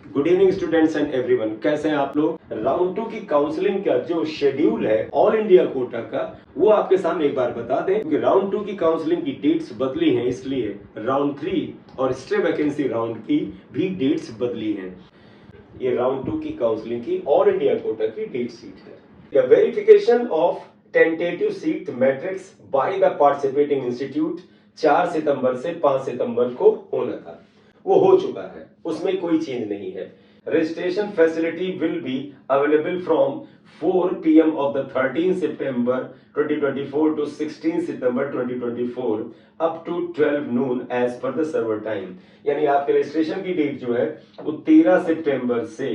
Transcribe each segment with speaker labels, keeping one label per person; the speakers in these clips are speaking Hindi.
Speaker 1: Good evening students and everyone, कैसे हैं आप लोग। राउंड 2 की काउंसलिंग का जो शेड्यूल है ऑल इंडिया कोटा का, वो आपके सामने एक बार बता दें कि राउंड 2 की काउंसलिंग की डेट्स बदली हैं, इसलिए राउंड 3 और स्टे वैकेंसी राउंड की भी डेट्स बदली हैं। ये राउंड 2 की काउंसलिंग की ऑल इंडिया कोटा की डेट शीट है। Verification of tentative seat matrix by the participating institute 4 सितंबर से 5 सितंबर को होना था, वो हो चुका है, उसमें कोई चेंज नहीं है। Registration facility will be available from 4 PM of the 13 September 2024 to 16 September 2024 up to 12 noon as per the server time। यानी आपके रजिस्ट्रेशन की डेट जो है वो 13 सितंबर से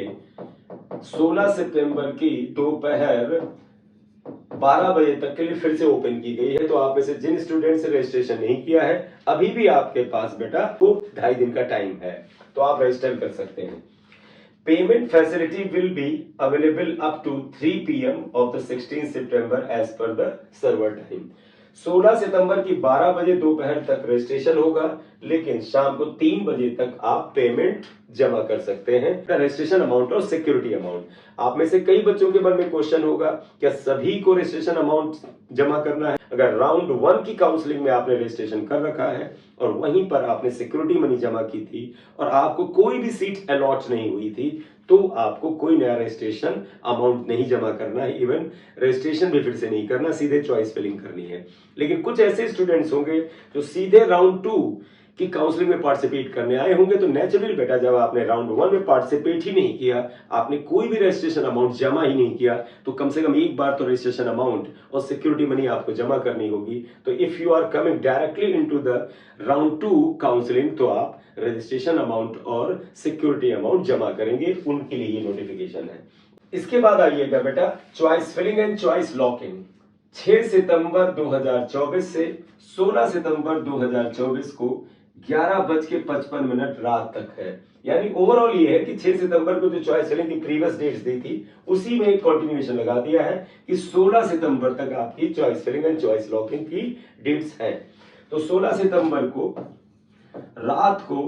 Speaker 1: 16 सितंबर की दोपहर 12 बजे तक के लिए फिर से ओपन की गई है। तो आप में से जिन स्टूडेंट से रजिस्ट्रेशन नहीं किया है, अभी भी आपके पास बेटा वो 2.5 दिन का टाइम है, तो आप रजिस्टर कर सकते हैं। Payment facility will be available up to 3 PM of the 16 सितंबर as per the server time. 16 सितंबर की 12 बजे दोपहर तक रजिस्ट्रेशन होगा, लेकिन शाम को 3 बजे तक आप पेमेंट जमा कर सकते हैं। रजिस्ट्रेशन अमाउंट और सिक्योरिटी अमाउंट, आप में से कई बच्चों के मन में क्वेश्चन होगा, क्या सभी को रजिस्ट्रेशन अमाउंट जमा करना है? अगर राउंड 1 की काउंसलिंग में आपने रजिस्ट्रेशन कर रखा है और वहीं पर आपने सिक्योरिटी मनी जमा की थी और आपको कोई भी सीट अलॉट नहीं हुई थी, तो आपको कोई नया रजिस्ट्रेशन अमाउंट नहीं जमा करना है, इवन रजिस्ट्रेशन भी फिर से नहीं करना, सीधे चॉइस फिलिंग करनी है। लेकिन कुछ ऐसे स्टूडेंट्स होंगे जो सीधे राउंड 2 की काउंसलिंग में पार्टिसिपेट करने आए होंगे, तो नेचुरली बेटा जब आपने राउंड 1 में पार्टिसिपेट ही नहीं किया, आपने कोई भी रजिस्ट्रेशन अमाउंट जमा ही नहीं किया, तो कम से कम एक बार तो रजिस्ट्रेशन अमाउंट और सिक्योरिटी मनी आपको जमा करनी होगी। तो if you are coming directly into the round 2 counselling, तो आप रजिस्ट्रेशन अमाउंट और सिक्योरिटी अमाउंट जमा करेंगे, उनके लिए ये नोटिफिकेशन है। इसके बाद आइएगा बेटा choice filling and choice locking. 6 सितंबर 2024 से 16 सितंबर 2024 को 11:55 रात तक है। यानी ओवरऑल ये है कि 6 सितंबर को जो चॉइस फिलिंग की प्रीवियस डेट्स दी थी, उसी में एक कंटिन्यूएशन लगा दिया है कि 16 सितंबर तक आपकी choice filling and choice locking की डेट्स हैं। तो 16 सितंबर को रात को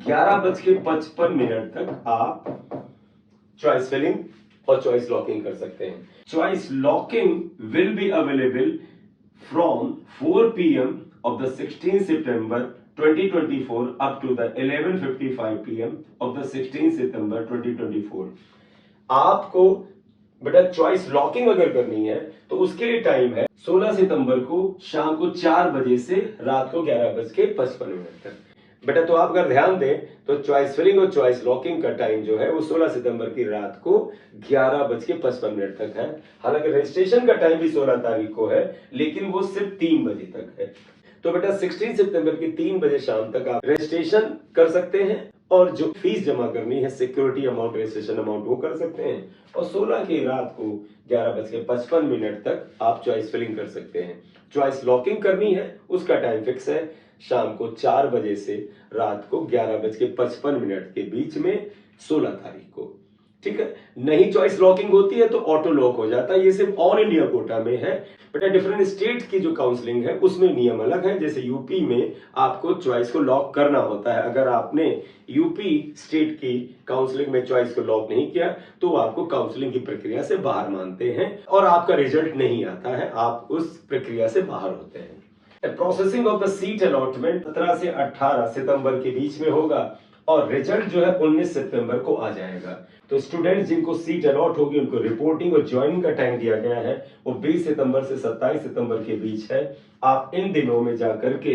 Speaker 1: 11:55 तक आप चॉइस फिलिंग और चॉइस लॉकिंग कर सकते हैं। Choice locking will be available from 4 PM of the 16 September 2024 up to the 11:55 PM of the 16 September 2024। आपको बेटा चॉइस लॉकिंग अगर करनी है तो उसके लिए टाइम है 16 सितंबर को शाम को 4 बजे से रात को 11:55 तक। बेटा तो आप अगर ध्यान दें तो चॉइस फिलिंग और चॉइस लॉकिंग का टाइम जो है वो 16 सितंबर की रात को 11:55 तक है। हालांकि रजिस्ट्रेशन का टाइम भी 16 तारीख को है, लेकिन वो सिर्फ 3 बजे तक है। तो बेटा 16 सितंबर की 3 बजे शाम तक आप रजिस्ट्रेशन कर सकते हैं और जो फीस जमा करनी है सिक्योरिटी अमाउंट, रजिस्ट्रेशन अमाउंट, वो कर सकते हैं। और 16 की रात को 11:55 तक आप चॉइस फिलिंग कर सकते हैं। चॉइस लॉकिंग करनी है, उसका टाइम फिक्स है शाम को 4 बजे से रात को 11:55 के बीच में 16 तारीख को। ठीक है, नहीं चॉइस लॉकिंग होती है तो ऑटो लॉक हो जाता है। ये सिर्फ ऑल इंडिया कोटा में है। बेटा डिफरेंट स्टेट की जो काउंसलिंग है उसमें नियम अलग है। जैसे यूपी में आपको चॉइस को लॉक करना होता है। अगर आपने यूपी स्टेट की काउंसलिंग में चॉइस को लॉक नहीं किया तो आपको काउंसलिंग की प्रक्रिया से बाहर मानते हैं और आपका रिजल्ट नहीं आता है, आप उस प्रक्रिया से बाहर होते हैं। Processing of the seat allotment 17 से 18 सितंबर के बीच में होगा और रिजल्ट जो है 19 सितंबर को आ जाएगा। तो स्टूडेंट्स जिनको सीट अलॉट होगी उनको रिपोर्टिंग और ज्वाइनिंग का टाइम दिया गया है, वो 20 सितंबर से 27 सितंबर के बीच है। आप इन दिनों में जाकर के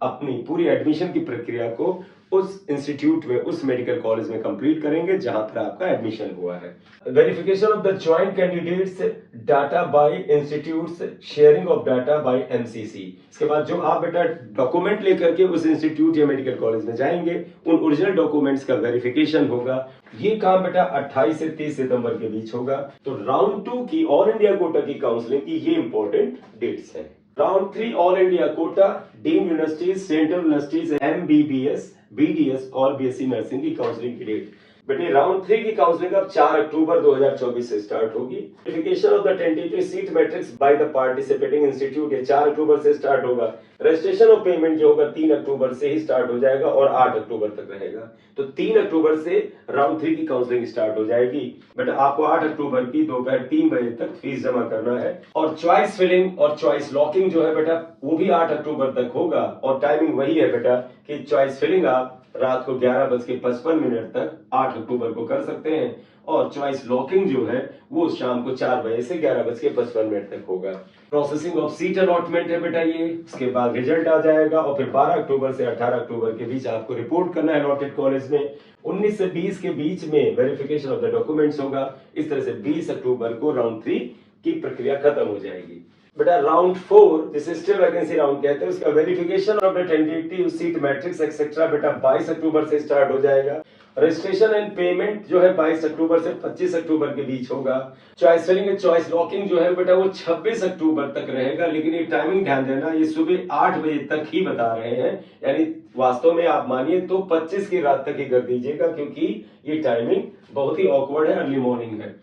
Speaker 1: अपनी पूरी एडमिशन की प्रक्रिया को उस इंस्टीट्यूट में, उस मेडिकल कॉलेज में कंप्लीट करेंगे जहां पर आपका एडमिशन हुआ है। Verification of the joint candidates data by institutes, sharing of data by MCC। इसके बाद जो आप बेटा डॉक्यूमेंट लेकर के उस इंस्टीट्यूट या मेडिकल कॉलेज में जाएंगे, उन ओरिजिनल डॉक्यूमेंट्स का वेरिफिकेशन होगा। ये काम बेटा 28 से 30 सितंबर के बीच होगा। तो राउंड 2 की ऑल इंडिया कोटा की काउंसलिंग की ये इंपॉर्टेंट डेट्स हैं। Round 3 all India quota deemed universities, central universities, MBBS, BDS और BSc नर्सिंग की काउंसलिंग की डेट। बेटे राउंड 3 की काउंसलिंग अब 4 अक्टूबर 2024 से स्टार्ट होगी। Verification of the tentative seat matrix by the participating institute ये 4 अक्टूबर से स्टार्ट होगा। रजिस्ट्रेशन ऑफ पेमेंट जो होगा 3 अक्टूबर से ही स्टार्ट हो जाएगा और 8 अक्टूबर तक रहेगा। तो 3 अक्टूबर से राउंड 3 की काउंसलिंग स्टार्ट हो जाएगी। बेटा आपको 8 अक्टूबर की दोपहर 3 बजे तक फीस जमा करना है। और चॉइस फिलिंग और चॉइस लॉकिंग जो है बेटा वो भी 8 अक्टूबर तक होगा। और टाइमिंग वही है बेटा कि चॉइस फिलिंग आप रात को 11:55 तक 8 अक्टूबर को कर सकते हैं और चॉइस लॉकिंग जो है वो शाम को 4 बजे से 11:55 तक होगा। प्रोसेसिंग ऑफ सीट अलॉटमेंट है बेटा ये, उसके बाद रिजल्ट आ जाएगा और फिर 12 अक्टूबर से 18 अक्टूबर के बीच आपको रिपोर्ट करना है अलॉटेड कॉलेज में। 19 से 20 के बीच में वेरिफिकेशन ऑफ द डॉक्यूमेंट्स होगा। इस तरह से 20 अक्टूबर को राउंड 3 की प्रक्रिया खत्म हो जाएगी। बेटा राउंड 4 जिसे स्टिल वैकेंसी राउंड कहते हैं उसका verification of the tentative seat matrix etcetera बेटा 22 अक्टूबर से स्टार्ट हो जाएगा। रजिस्ट्रेशन एंड पेमेंट जो है 22 अक्टूबर से 25 अक्टूबर के बीच होगा। Choice filling and choice locking जो है बेटा वो 26 अक्टूबर तक रहेगा, लेकिन ये टाइमिंग ध्यान देना ये सुबह 8 बजे तक ही बता रहे हैं, यानी वास्तव में आप मानिए तो 25 की रात तक ही कर दीजिएगा क्योंकि ये टाइमिंग बहुत ही ऑकवर्ड है, अर्ली मॉर्निंग है।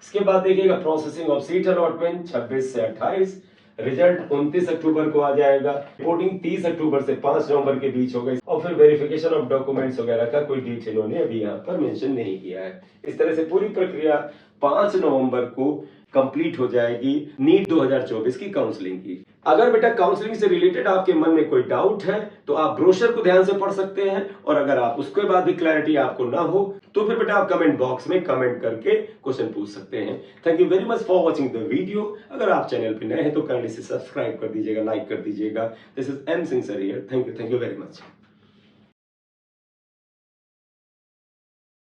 Speaker 1: इसके बाद देखिएगा प्रोसेसिंग ऑफ सीट अलॉटमेंट 26 से 28, रिजल्ट 29 अक्टूबर को आ जाएगा। रिपोर्टिंग 30 अक्टूबर से 5 नवंबर के बीच होगा और फिर वेरिफिकेशन ऑफ डॉक्यूमेंट्स वगैरह का कोई डेट इन्होंने अभी यहाँ पर मेंशन नहीं किया है। इस तरह से पूरी प्रक्रिया 5 नवंबर को कंप्लीट हो जाएगी नीट 2024 की काउंसलिंग की। अगर बेटा काउंसलिंग से रिलेटेड आपके मन में कोई डाउट है तो आप ब्रोशर को ध्यान से पढ़ सकते हैं और अगर आप उसके बाद भी क्लैरिटी आपको ना हो तो फिर बेटा आप कमेंट बॉक्स में कमेंट करके क्वेश्चन पूछ सकते हैं। Thank you very much for watching the video. अगर आप चैनल पे नए हैं तो काइंडली से सब्सक्राइब कर दीजिएगा, लाइक कर दीजिएगा। This is M Singh sir here. Thank you very much.